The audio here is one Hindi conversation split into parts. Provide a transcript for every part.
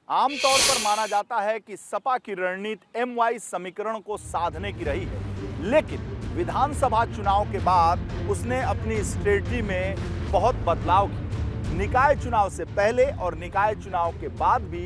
आमतौर पर माना जाता है कि सपा की रणनीति MY समीकरण को साधने की रही है, लेकिन विधानसभा चुनाव के बाद उसने अपनी स्ट्रेटजी में बहुत बदलाव किए। निकाय चुनाव से पहले और निकाय चुनाव के बाद भी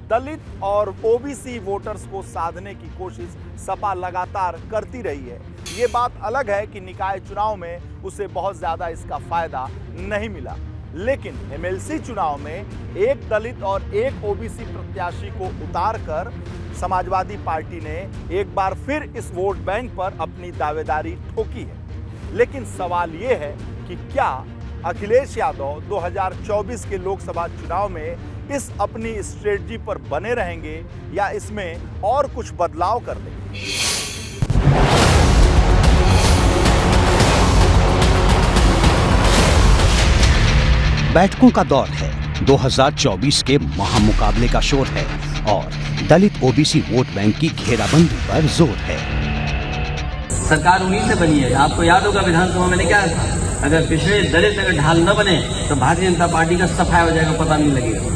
दलित और OBC वोटर्स को साधने की कोशिश सपा लगातार करती रही है। ये बात अलग है कि निकाय चुनाव में उसे बहुत ज्यादा इसका फायदा नहीं मिला, लेकिन MLC चुनाव में एक दलित और एक OBC प्रत्याशी को उतारकर समाजवादी पार्टी ने एक बार फिर इस वोट बैंक पर अपनी दावेदारी ठोकी है। लेकिन सवाल ये है कि क्या अखिलेश यादव 2024 के लोकसभा चुनाव में इस अपनी स्ट्रेटजी पर बने रहेंगे या इसमें और कुछ बदलाव कर देंगे? बैठकों का दौर है, 2024 के महामुकाबले का शोर है और दलित OBC वोट बैंक की घेराबंदी पर जोर है। सरकार उन्हीं से बनी है। आपको याद होगा विधानसभा में क्या था, अगर पिछड़े दलित अगर ढाल न बने तो भारतीय जनता पार्टी का सफाया हो जाएगा, पता नहीं लगेगा।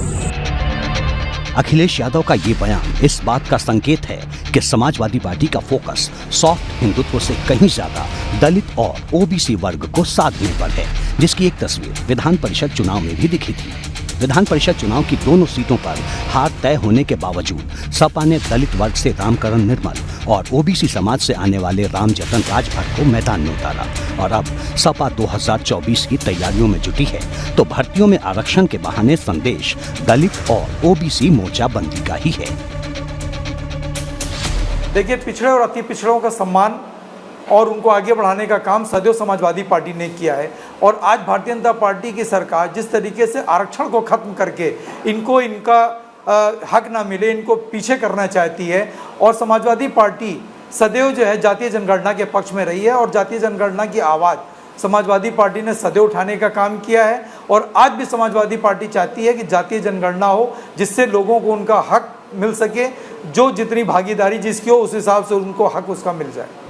अखिलेश यादव का ये बयान इस बात का संकेत है कि समाजवादी पार्टी का फोकस सॉफ्ट हिंदुत्व से कहीं ज्यादा दलित और OBC वर्ग को साधने पर है, जिसकी एक तस्वीर विधान परिषद चुनाव में भी दिखी थी। विधान परिषद चुनाव की दोनों सीटों पर हार तय होने के बावजूद सपा ने दलित वर्ग से रामकरण निर्मल और OBC समाज से आने वाले रामजतन राजभर को मैदान में उतारा और अब सपा 2024 की तैयारियों में जुटी है तो भर्तियों में आरक्षण के बहाने संदेश दलित और OBC मोर्चाबंदी का ही है। देखिए, पिछड़े और अति पिछड़ों का सम्मान और उनको आगे बढ़ाने का काम सदैव समाजवादी पार्टी ने किया है और आज भारतीय जनता पार्टी की सरकार जिस तरीके से आरक्षण को खत्म करके इनको इनका हक ना मिले, इनको पीछे करना चाहती है और समाजवादी पार्टी सदैव जो है जातीय जनगणना के पक्ष में रही है और जातीय जनगणना की आवाज़ समाजवादी पार्टी ने सदैव उठाने का काम किया है और आज भी समाजवादी पार्टी चाहती है कि जातीय जनगणना हो जिससे लोगों को उनका हक मिल सके, जो जितनी भागीदारी जिसकी हो उस हिसाब से उनको हक उसका मिल जाए।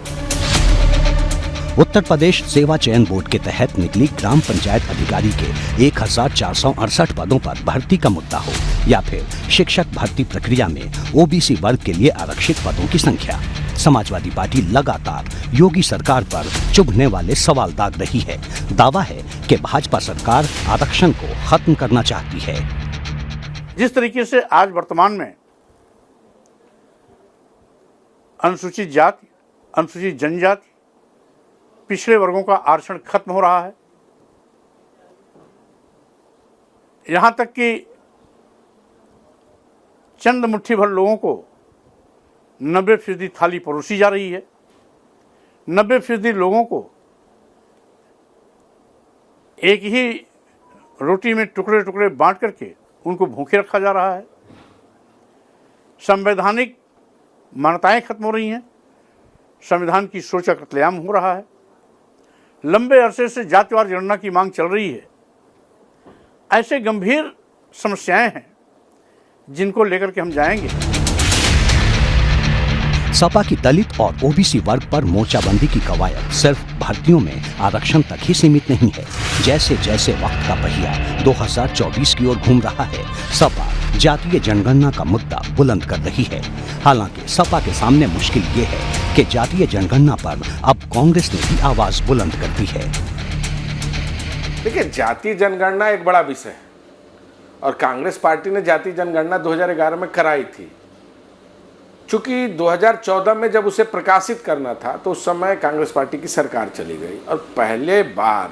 उत्तर प्रदेश सेवा चयन बोर्ड के तहत निकली ग्राम पंचायत अधिकारी के 1468 पदों पर भर्ती का मुद्दा हो या फिर शिक्षक भर्ती प्रक्रिया में OBC वर्ग के लिए आरक्षित पदों की संख्या, समाजवादी पार्टी लगातार योगी सरकार पर चुभने वाले सवाल दाग रही है। दावा है कि भाजपा सरकार आरक्षण को खत्म करना चाहती है। जिस तरीके से आज वर्तमान में अनुसूचित जाति, अनुसूचित जनजाति, पिछड़े वर्गों का आरक्षण खत्म हो रहा है, यहां तक कि चंद मुट्ठी भर लोगों को 90% थाली परोसी जा रही है, 90% लोगों को एक ही रोटी में टुकड़े टुकड़े बांट करके उनको भूखे रखा जा रहा है। संवैधानिक मान्यताएं खत्म हो रही हैं, संविधान की सोच का कत्लेआम हो रहा है, लंबे अरसे से जातिवार जनगणना की मांग चल रही है। ऐसे गंभीर समस्याएं हैं जिनको लेकर के हम जाएंगे। सपा की दलित और OBC वर्ग पर मोर्चाबंदी की कवायद सिर्फ भर्तियों में आरक्षण तक ही सीमित नहीं है। जैसे जैसे वक्त का पहिया 2024 की ओर घूम रहा है, सपा जातीय जनगणना का मुद्दा बुलंद कर रही है। हालांकि सपा के सामने मुश्किल ये है कि जातीय जनगणना पर अब कांग्रेस ने भी आवाज बुलंद कर दी है। देखिए, जातीय जनगणना एक बड़ा विषय है और कांग्रेस पार्टी ने जातीय जनगणना 2011 में कराई थी। चूंकि 2014 में जब उसे प्रकाशित करना था तो उस समय कांग्रेस पार्टी की सरकार चली गई और पहले बार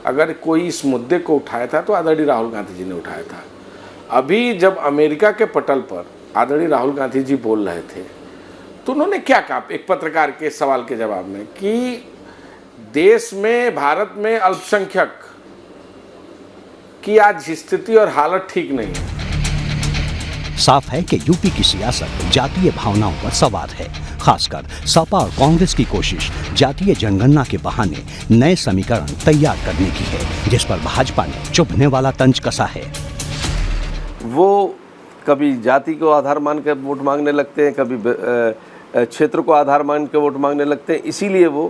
अगर कोई इस मुद्दे को उठाया था तो आदरणीय राहुल गांधी जी ने उठाया था। अभी जब अमेरिका के पटल पर आदरणीय राहुल गांधी जी बोल रहे थे तो उन्होंने क्या कहा एक पत्रकार के सवाल के जवाब में कि देश में, भारत में अल्पसंख्यक की आज स्थिति और हालत ठीक नहीं है। साफ है कि यूपी की सियासत जातीय भावनाओं पर सवार है। खासकर सपा और कांग्रेस की कोशिश जातीय जनगणना के बहाने नए समीकरण तैयार करने की है, जिस पर भाजपा ने चुभने वाला तंज कसा है। वो कभी जाति को आधार मान कर वोट मांगने लगते हैं, कभी क्षेत्र को आधार मान के वोट मांगने लगते हैं। इसीलिए वो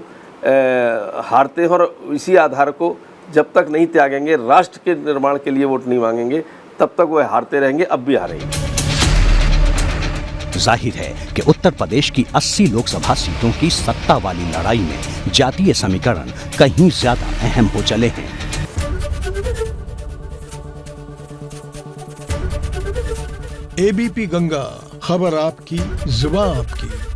हारते हैं और इसी आधार को जब तक नहीं त्यागेंगे, राष्ट्र के निर्माण के लिए वोट नहीं मांगेंगे, तब तक वो हारते रहेंगे। अब भी हारेंगे। जाहिर है कि उत्तर प्रदेश की 80 लोकसभा सीटों की सत्ता वाली लड़ाई में जातीय समीकरण कहीं ज्यादा अहम हो चले हैं। एबीपी गंगा, खबर आपकी, जुबान आपकी।